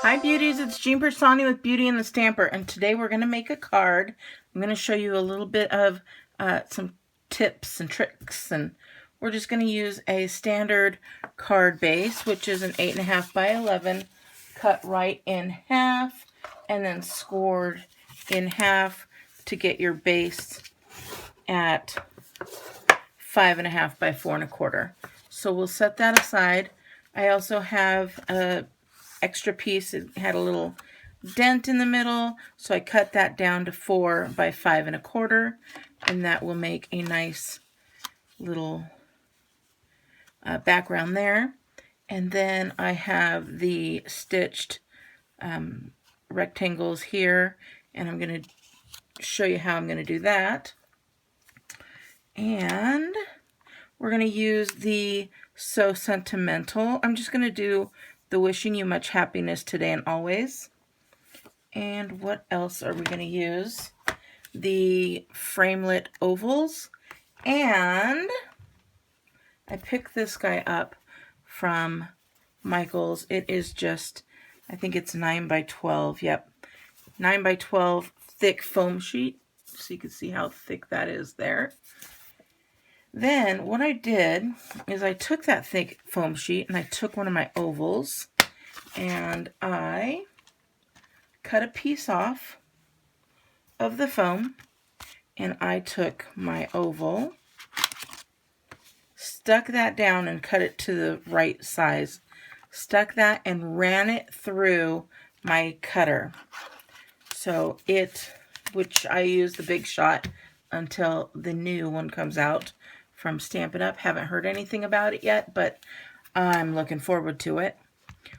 Hi Beauties, it's Jean Piersanti with Beauty and the Stamper, and today we're going to make a card. I'm going to show you a little bit of some tips and tricks, and we're just going to use a standard card base, which is an 8.5 by 11, cut right in half and then scored in half to get your base at 5.5 by 4.25. So we'll set that aside. I also have a extra piece. It had a little dent in the middle, so I cut that down to 4 by 5.25, and that will make a nice little background there. And then I have the stitched rectangles here, and I'm going to show you how I'm going to do that. And we're going to use the So Sentimental. I'm just going to do the Wishing You Much Happiness Today and Always. And what else are we going to use? The Framelit Ovals. And I picked this guy up from Michael's. It is just, I think it's 9 by 12. Yep. 9 by 12 thick foam sheet. So you can see how thick that is there. Then what I did is I took that thick foam sheet and I took one of my ovals and I cut a piece off of the foam, and I took my oval, stuck that down and cut it to the right size, stuck that and ran it through my cutter. So which I use the Big Shot until the new one comes out from Stampin' Up. Haven't heard anything about it yet, but I'm looking forward to it.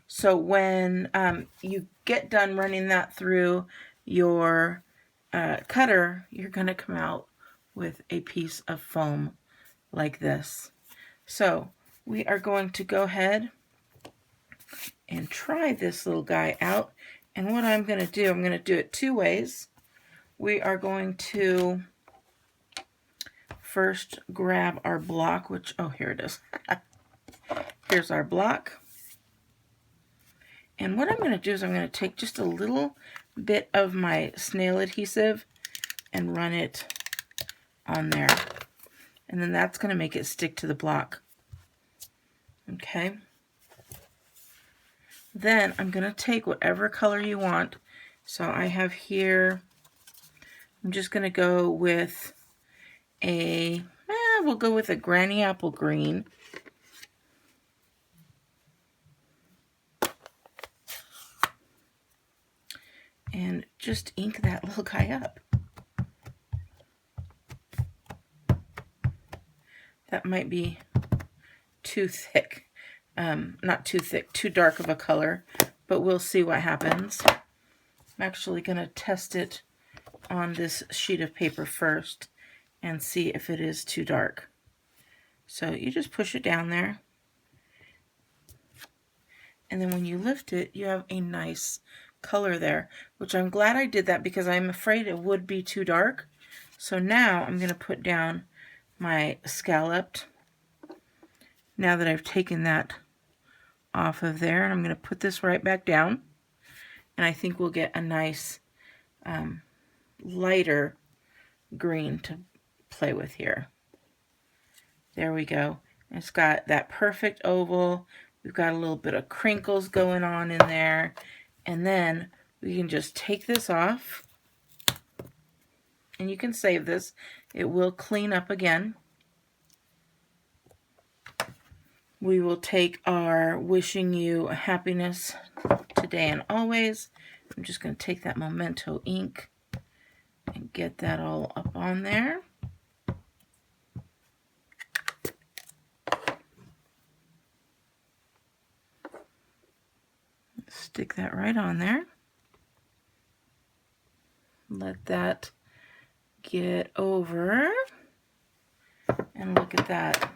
So when you get done running that through your cutter, you're going to come out with a piece of foam like this. So we are going to go ahead and try this little guy out. And what I'm going to do, I'm going to do it two ways. We are going to first grab our block, which, oh, here it is. Here's our block. And what I'm going to do is I'm going to take just a little bit of my snail adhesive and run it on there. And then that's going to make it stick to the block. Okay. Then I'm going to take whatever color you want. So I have here, I'm just going to go with we'll go with a granny apple green. And just ink that little guy up. That might be too thick. Not too thick, too dark of a color, but we'll see what happens. I'm actually going to test it on this sheet of paper first and see if it is too dark. So you just push it down there. And then when you lift it, you have a nice color there, which I'm glad I did that because I'm afraid it would be too dark. So now I'm going to put down my scalloped, now that I've taken that off of there, and I'm going to put this right back down, and I think we'll get a nice lighter green to play with here. There we go. It's got that perfect oval. We've got a little bit of crinkles going on in there. And then we can just take this off. And you can save this. It will clean up again. We will take our Wishing You Happiness Today and Always. I'm just going to take that Memento ink and get that all up on there. Stick that right on there. Let that get over. And look at that.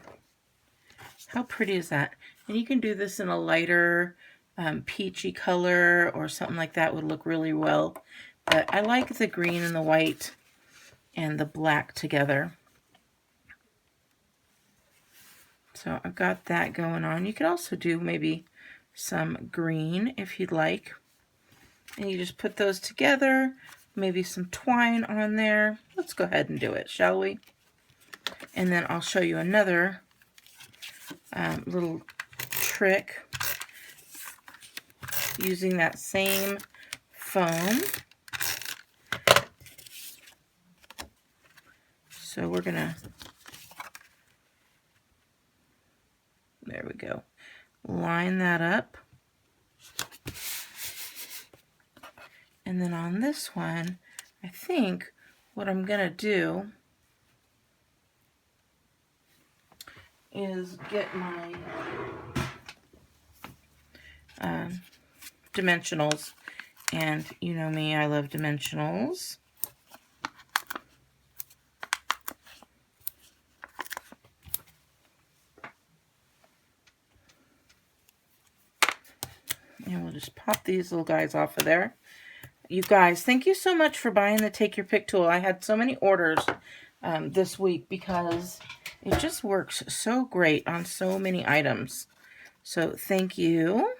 How pretty is that? And you can do this in a lighter peachy color or something like that would look really well. But I like the green and the white and the black together. So I've got that going on. You could also do maybe some green if you'd like. And you just put those together, maybe some twine on there. Let's go ahead and do it, shall we? And then I'll show you another little trick using that same foam. So we're gonna, there we go, line that up. And then on this one, I think what I'm gonna do is get my dimensionals, and you know me, I love dimensionals. And we'll just pop these little guys off of there. You guys, thank you so much for buying the Take Your Pick tool. I had so many orders this week because it just works so great on so many items. So thank you.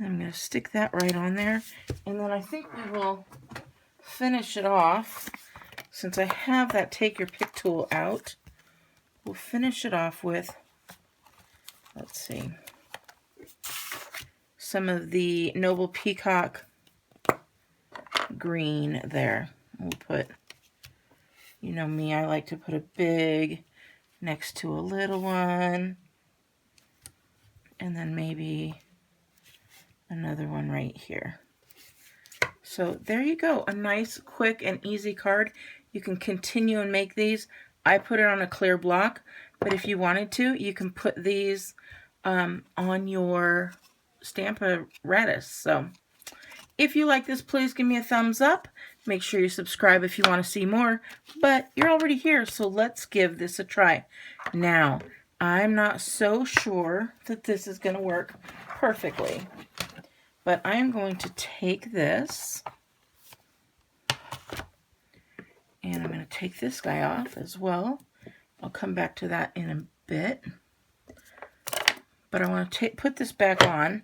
I'm going to stick that right on there. And then I think we will finish it off. Since I have that Take Your Pick tool out, we'll finish it off with, let's see, some of the Noble Peacock green there. We'll put, you know me, I like to put a big next to a little one. And then maybe another one right here. So there you go, a nice, quick, and easy card. You can continue and make these. I put it on a clear block, but if you wanted to, you can put these on your Stamp-a-bration. So if you like this, please give me a thumbs up. Make sure you subscribe if you want to see more. But you're already here, so let's give this a try. Now, I'm not so sure that this is going to work perfectly. But I'm going to take this, and I'm going to take this guy off as well. I'll come back to that in a bit. But I want to put this back on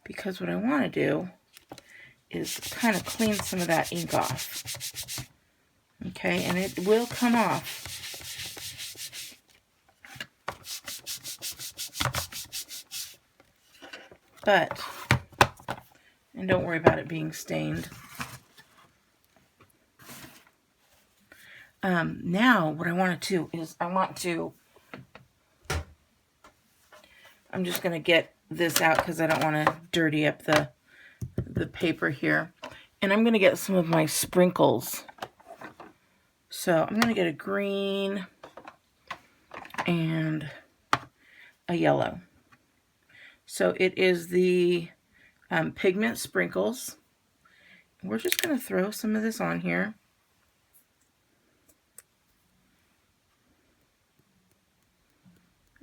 because what I want to do is kind of clean some of that ink off. Okay, and it will come off. But, and don't worry about it being stained. Now, what I want to do is I'm just going to get this out because I don't want to dirty up the paper here. And I'm going to get some of my sprinkles. So I'm going to get a green and a yellow. So it is the Pigment sprinkles. We're just going to throw some of this on here.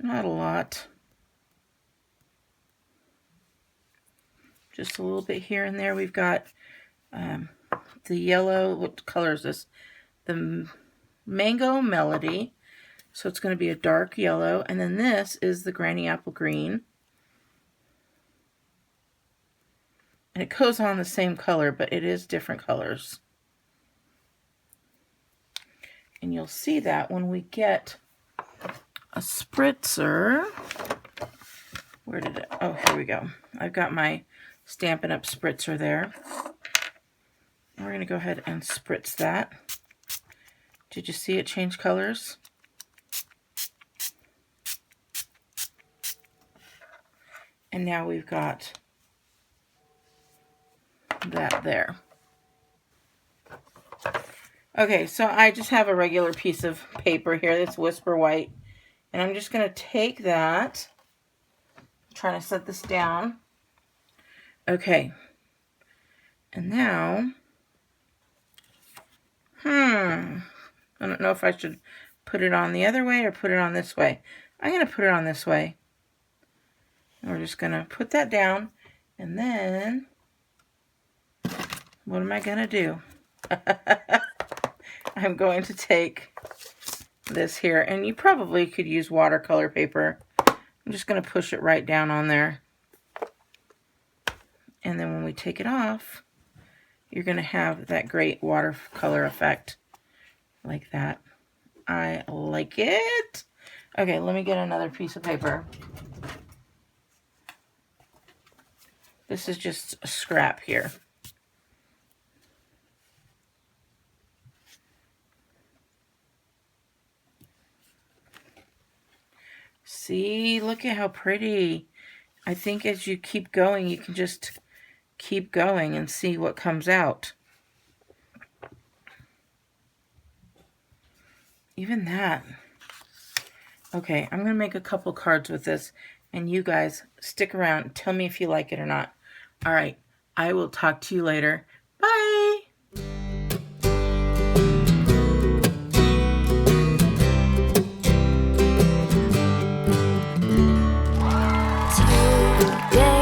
Not a lot. Just a little bit here and there. We've got the yellow. What color is this? The Mango Melody. So it's going to be a dark yellow. And then this is the Granny Apple Green. And it goes on the same color, but it is different colors. And you'll see that when we get a spritzer. Where did it? Oh, here we go. I've got my Stampin' Up spritzer there. We're going to go ahead and spritz that. Did you see it change colors? And now we've got that there. Okay, so I just have a regular piece of paper here that's Whisper White. And I'm just going to take that. I'm trying to set this down. Okay. And now, I don't know if I should put it on the other way or put it on this way. I'm going to put it on this way. And we're just going to put that down. And then, what am I going to do? I'm going to take this here, and you probably could use watercolor paper. I'm just going to push it right down on there. And then when we take it off, you're going to have that great watercolor effect like that. I like it. Okay, let me get another piece of paper. This is just a scrap here. See, look at how pretty. I think as you keep going, you can just keep going and see what comes out. Even that. Okay, I'm going to make a couple cards with this, and you guys stick around and tell me if you like it or not. All right, I will talk to you later. Bye! Today